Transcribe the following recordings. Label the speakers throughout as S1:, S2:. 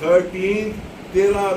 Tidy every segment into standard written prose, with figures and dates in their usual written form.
S1: 13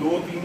S1: 2-3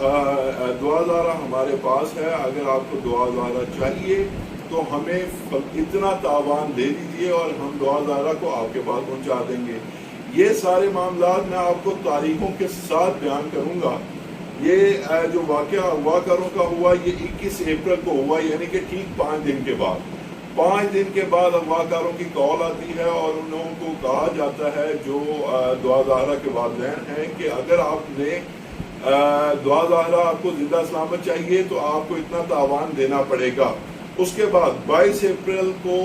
S1: دعا زارہ ہمارے پاس ہے. اگر آپ کو دعا زارہ چاہیے تو ہمیں اتنا تاوان دے دیجیے اور ہم دعا زارہ کو آپ کے پاس پہنچا دیں گے. یہ سارے معاملات میں آپ کو تاریخوں کے ساتھ بیان کروں گا. یہ جو واقعہ اغواکاروں کا ہوا یہ 21 اپریل کو ہوا، یعنی کہ ٹھیک 5 دن کے بعد. 5 دن کے بعد اغواکاروں کی کال آتی ہے اور ان لوگوں کو کہا جاتا ہے جو دعا زہرہ کے والدین ہیں کہ اگر آپ نے دعا زہرہ آپ کو زندہ سلامت چاہیے تو آپ کو اتنا تاوان دینا پڑے گا. اس کے بعد 22 اپریل کو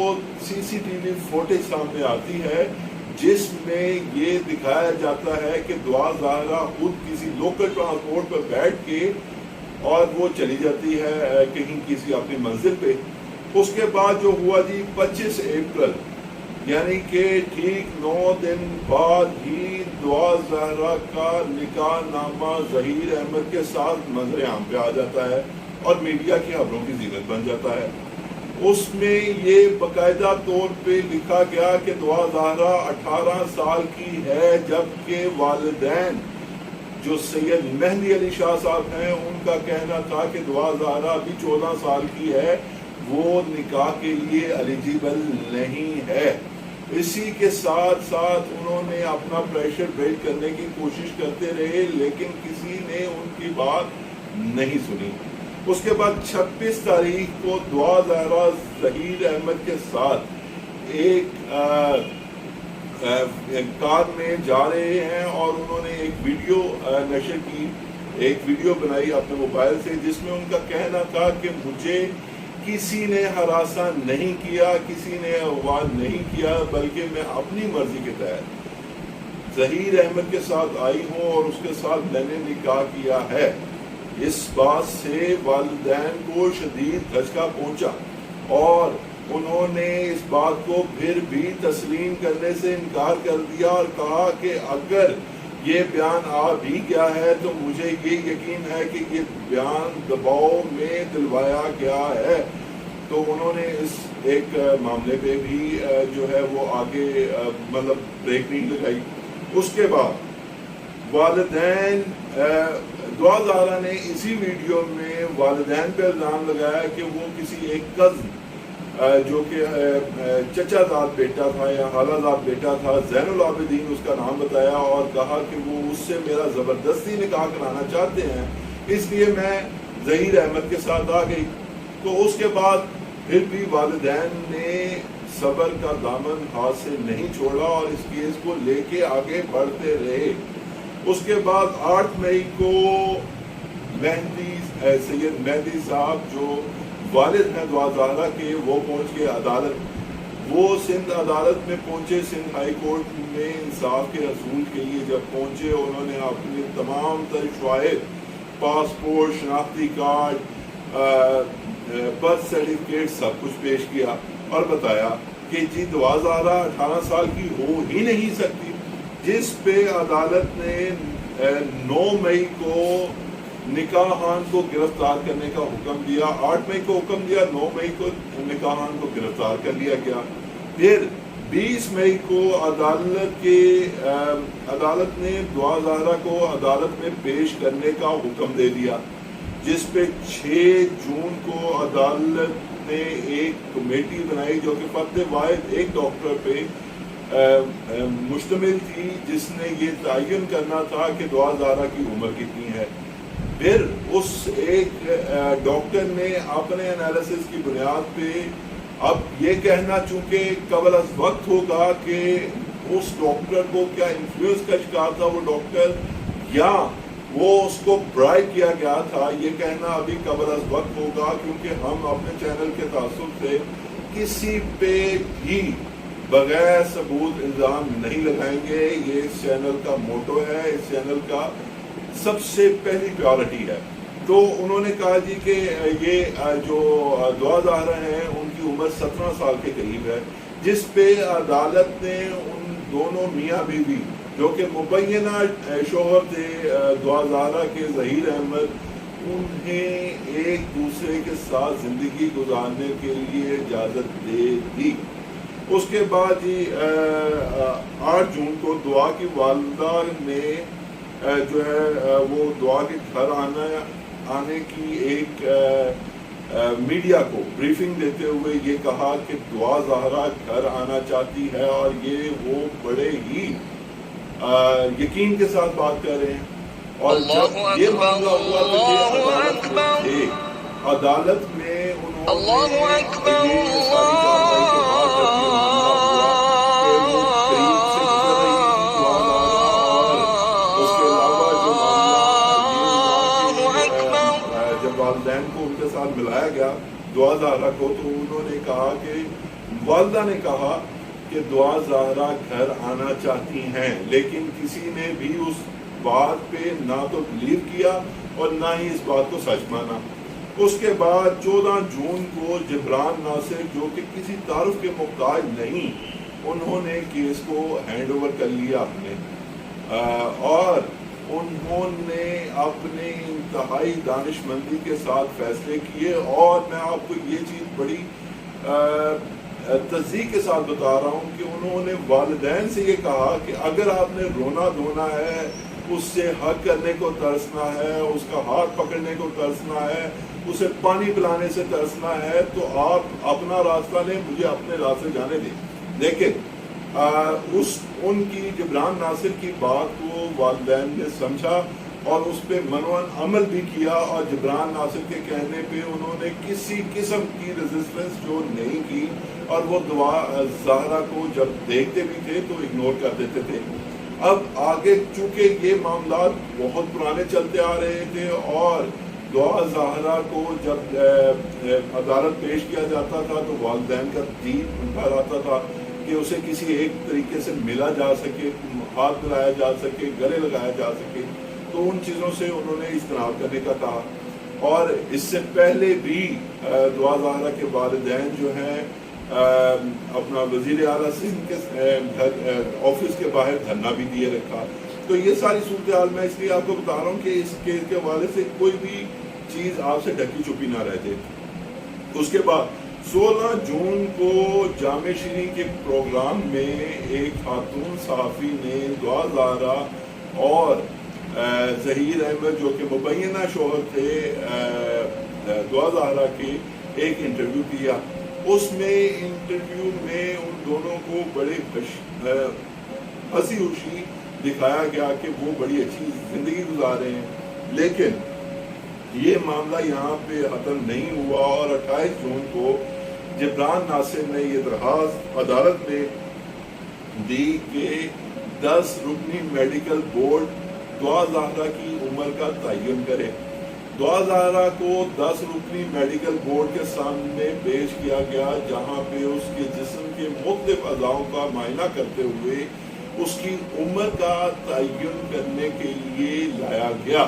S1: CCTV فوٹیج سامنے آتی ہے جس میں یہ دکھایا جاتا ہے کہ دعا زہرہ خود کسی لوکل ٹرانسپورٹ پر بیٹھ کے اور وہ چلی جاتی ہے کہیں کسی اپنی منزل پہ. اس کے بعد جو ہوا جی 25 اپریل یعنی کہ ٹھیک 9 دن بعد ہی دعا زہرہ کا نکاح نامہ ظہیر احمد کے ساتھ منظر عام پہ آ جاتا ہے اور میڈیا کی خبروں کی زینت بن جاتا ہے. اس میں یہ باقاعدہ طور پہ لکھا گیا کہ دعا زہرہ 18 سال کی ہے، جبکہ والدین جو سید مہدی علی شاہ صاحب ہیں ان کا کہنا تھا کہ دعا زہرہ ابھی 14 سال کی ہے، وہ نکاح کے لیے ایلیجیبل نہیں ہے. اسی کے ساتھ ساتھ انہوں نے اپنا پریشر بلڈ کرنے کی کوشش کرتے رہے لیکن کسی نے ان کی بات نہیں سنی. اس کے بعد 26 تاریخ کو دعا زہرہ ظہیر احمد کے ساتھ ایک کار میں جا رہے ہیں اور انہوں نے ایک ویڈیو نشر کی، ایک ویڈیو بنائی اپنے موبائل سے جس میں ان کا کہنا تھا کہ مجھے کسی نے ہراساں نہیں کیا، کسی نے اغوا نہیں کیا، بلکہ میں اپنی مرضی کے تحت ظہیر احمد کے ساتھ آئی ہوں اور اس کے ساتھ میں نے نکاح کیا ہے. اس بات سے والدین کو شدید دھچکا پہنچا اور انہوں نے اس بات کو پھر بھی تسلیم کرنے سے انکار کر دیا اور کہا کہ اگر یہ بیان آ بھی گیا ہے تو مجھے یہ یقین ہے کہ یہ بیان دباؤ میں دلوایا گیا ہے. تو انہوں نے اس ایک معاملے پہ بھی جو ہے وہ آگے مطلب بریک نہیں لگائی. اس کے بعد والدین دعا زہرہ نے اسی ویڈیو میں والدین پہ الزام لگایا کہ وہ کسی ایک کزن جو کہ چچا زاد بیٹا تھا یا خالہ زاد بیٹا تھا، زین العابدین اس کا نام بتایا اور کہا کہ وہ اس سے میرا زبردستی نکاح کرانا چاہتے ہیں، اس لیے میں ظہیر احمد کے ساتھ آ گئی. تو اس کے بعد پھر بھی والدین نے صبر کا دامن ہاتھ سے نہیں چھوڑا اور اس کیس کو لے کے آگے بڑھتے رہے. اس کے بعد 8 مئی کو سید مہدی صاحب جو والد ہیں دعا زہرہ کے وہ پہنچ گئے عدالت. وہ سندھ عدالت میں پہنچے، سندھ ہائی کورٹ میں انصاف کے حصول کے لیے جب پہنچے انہوں نے اپنے تمام تر شواہد، پاسپورٹ، شناختی کارڈ، برتھ سرٹیفکیٹ سب کچھ پیش کیا اور بتایا کہ جی دعا زہرہ 18 سال کی ہو ہی نہیں سکتی، جس پہ عدالت نے 9 مئی کو نکاح خان کو گرفتار کرنے کا حکم دیا. 8 مئی کو حکم دیا، 9 مئی کو نکاح خان کو گرفتار کر لیا گیا. پھر 20 مئی کو عدالت نے دعا زہرہ کو عدالت میں پیش کرنے کا حکم دے دیا، جس پہ 6 جون کو عدالت نے ایک کمیٹی بنائی جو کہ فتح واحد ایک ڈاکٹر پہ مشتمل تھی جس نے یہ تعین کرنا تھا کہ دعا زہرہ کی عمر کتنی ہے. پھر اس ایک ڈاکٹر نے اپنے انالیسس کی بنیاد پہ اب یہ کہنا چونکہ قبل از وقت ہوگا کہ اس ڈاکٹر کو کیا انفلوئنس کا شکار تھا وہ ڈاکٹر یا وہ اس کو برائب کیا گیا تھا، یہ کہنا ابھی قبل از وقت ہوگا کیونکہ ہم اپنے چینل کے تعصب سے کسی پہ بھی بغیر ثبوت الزام نہیں لگائیں گے. یہ اس چینل کا موٹو ہے، اس چینل کا سب سے پہلی پریورٹی ہے. تو انہوں نے کہا جی کہ یہ جو دعا زہرہ ہیں ان کی عمر 17 سال کے قریب ہے، جس پہ عدالت نے ان دونوں میاں بیوی جو کہ مبینہ شوہر تھے دعا زہرہ کے ظہیر احمد، انہیں ایک دوسرے کے ساتھ زندگی گزارنے کے لیے اجازت دے دی. اس کے بعد 8 جون کو دعا کی والدہ نے جو ہے وہ دعا کے گھر آنے کی ایک میڈیا کو بریفنگ دیتے ہوئے یہ کہا کہ دعا زہرا گھر آنا چاہتی ہے، اور یہ وہ بڑے ہی یقین کے ساتھ بات کر رہے ہیں. اور جب یہ معاملہ ہوا تو یہ عدالت میں تھے، عدالت میں انہوں نے یہ ساری کاروائی کے بعد جب یہ معاملہ ہوا کہ وہ قریب سے گزر رہی تھی دعا زہرا، اور اس کے علاوہ جو معاملہ یہ ہوا کہ جب والدین کو ان کے ساتھ ملایا گیا دعا زہرا کو، تو انہوں نے کہا کہ والدہ نے کہا کہ دعا زہرا گھر آنا چاہتی ہیں، لیکن کسی نے بھی اس بات پہ نہ تو بلیو کیا اور نہ ہی اس بات کو سچ مانا. اس کے بعد 14 جون کو جبران ناصر، جو کہ کسی تعارف کے محتاج نہیں، انہوں نے کیس کو ہینڈ اوور کر لیا اپنے، اور انہوں نے اپنے انتہائی دانش مندی کے ساتھ فیصلے کیے. اور میں آپ کو یہ چیز بڑی تصدیق کے ساتھ بتا رہا ہوں کہ انہوں نے والدین سے یہ کہا کہ اگر آپ نے رونا دھونا ہے، اس سے حق کرنے کو ترسنا ہے، اس کا ہاتھ پکڑنے کو ترسنا ہے، اسے پانی پلانے سے ترسنا ہے، تو آپ اپنا راستہ لیں، مجھے اپنے راستے جانے دیں. لیکن ان کی جبران ناصر کی بات کو والدین نے سمجھا اور اس پہ منوان عمل بھی کیا، اور جبران ناصر کے کہنے پہ انہوں نے کسی قسم کی ریزسٹنس جو نہیں کی، اور وہ دعا زہرا کو جب دیکھتے بھی تھے تو اگنور کر دیتے تھے. اب آگے چونکہ یہ معاملات بہت پرانے چلتے آ رہے تھے، اور دعا زہرا کو جب عدالت پیش کیا جاتا تھا تو والدین کا دل بھر آتا تھا کہ اسے کسی ایک طریقے سے ملا جا سکے، ہاتھ ملایا جا سکے، گلے لگایا جا سکے. تو ان چیزوں سے انہوں نے اجتناب کرنے کا کہا. اور اس سے پہلے بھی دعا زہرا کے والدین جو ہیں اپنا وزیر اعلیٰ سندھ کے آفس کے باہر دھرنا بھی دیے رکھا. تو یہ ساری صورتحال میں اس لیے آپ کو بتا رہا ہوں کہ اس کیس کے حوالے سے کوئی بھی چیز آپ سے ڈھکی چھپی نہ رہ جائے. اس کے بعد 16 جون کو جامع شیریں کے پروگرام میں ایک خاتون صحافی نے دعا زہرا اور ظہیر احمد، جو کہ مبینہ شوہر تھے دعا زہرا کے، ایک انٹرویو کیا. اس میں انٹرویو میں ان دونوں کو بڑے ہنسی خوشی دکھایا گیا کہ وہ بڑی اچھی زندگی گزار رہے ہیں. لیکن یہ معاملہ یہاں پہ ختم نہیں ہوا، اور 28 جون کو جبران ناصر نے یہ درخواست عدالت میں دی کہ 10 رکنی میڈیکل بورڈ دعا زہرا کی عمر کا تعین کرے. دعا زہرا کو 10 رکنی میڈیکل بورڈ کے سامنے پیش کیا گیا، جہاں پہ اس کے جسم کے مختلف اعضاءوں کا معائنہ کرتے ہوئے اس کی عمر کا تعین کرنے کے لیے لایا گیا.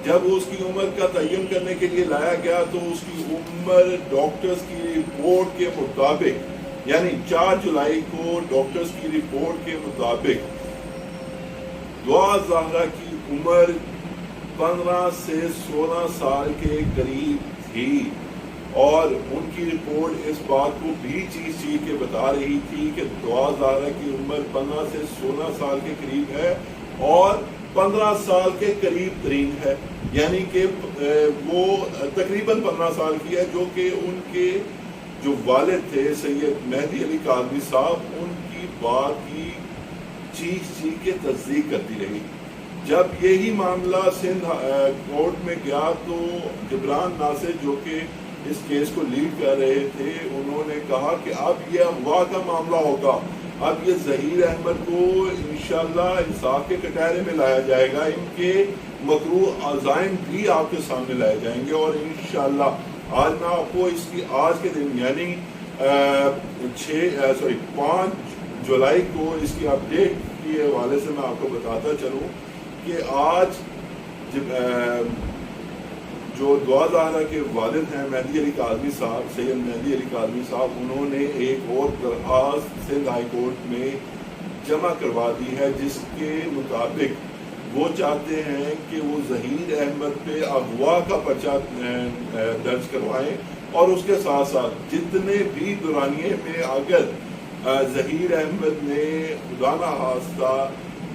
S1: جب اس کی عمر کا تعین کرنے کے لیے لایا گیا تو اس کی عمر ڈاکٹرز کی رپورٹ کے مطابق، یعنی 4 جولائی کو ڈاکٹرز کی رپورٹ کے مطابق دعا زہرا کی عمر 15 سے 16 سال کے قریب تھی. اور ان کی رپورٹ اس بات کو بھی چیز کے بتا رہی تھی کہ دعا زہرا کی عمر 15 سے 16 سال کے قریب ہے، اور 15 سال کے قریب ترین ہے، یعنی کہ وہ تقریباً 15 سال کی ہے، جو کہ ان کے جو والد تھے سید مہدی علی کاظمی صاحب، ان کی بات کی چیخ کے تصدیق کرتی رہی. جب یہی معاملہ سندھ کورٹ میں گیا تو جبران ناصر، جو کہ اس کیس کو لیڈ کر رہے تھے، انہوں نے کہا کہ اب یہ اغوا کا معاملہ ہوگا، اب یہ ظہیر احمد کو انشاءاللہ انصاف کے کٹہرے میں لایا جائے گا، ان کے مکروہ عزائم بھی آپ کے سامنے لائے جائیں گے. اور انشاءاللہ آج میں آپ کو اس کی آج کے دن یعنی 5 جولائی کو اس کی اپڈیٹ کے حوالے سے میں آپ کو بتاتا چلوں کہ آج جو دعا زہرا کے والد ہیں مہدی علی کاظمی صاحب، سید مہدی علی کاظمی صاحب، انہوں نے ایک اور درخواست سندھ ہائی کورٹ میں جمع کروا دی ہے، جس کے مطابق وہ چاہتے ہیں کہ وہ ظہیر احمد پہ اغوا کا پرچہ درج کروائیں، اور اس کے ساتھ ساتھ جتنے بھی دورانیے میں اگر ظہیر احمد نے خدا نخواستہ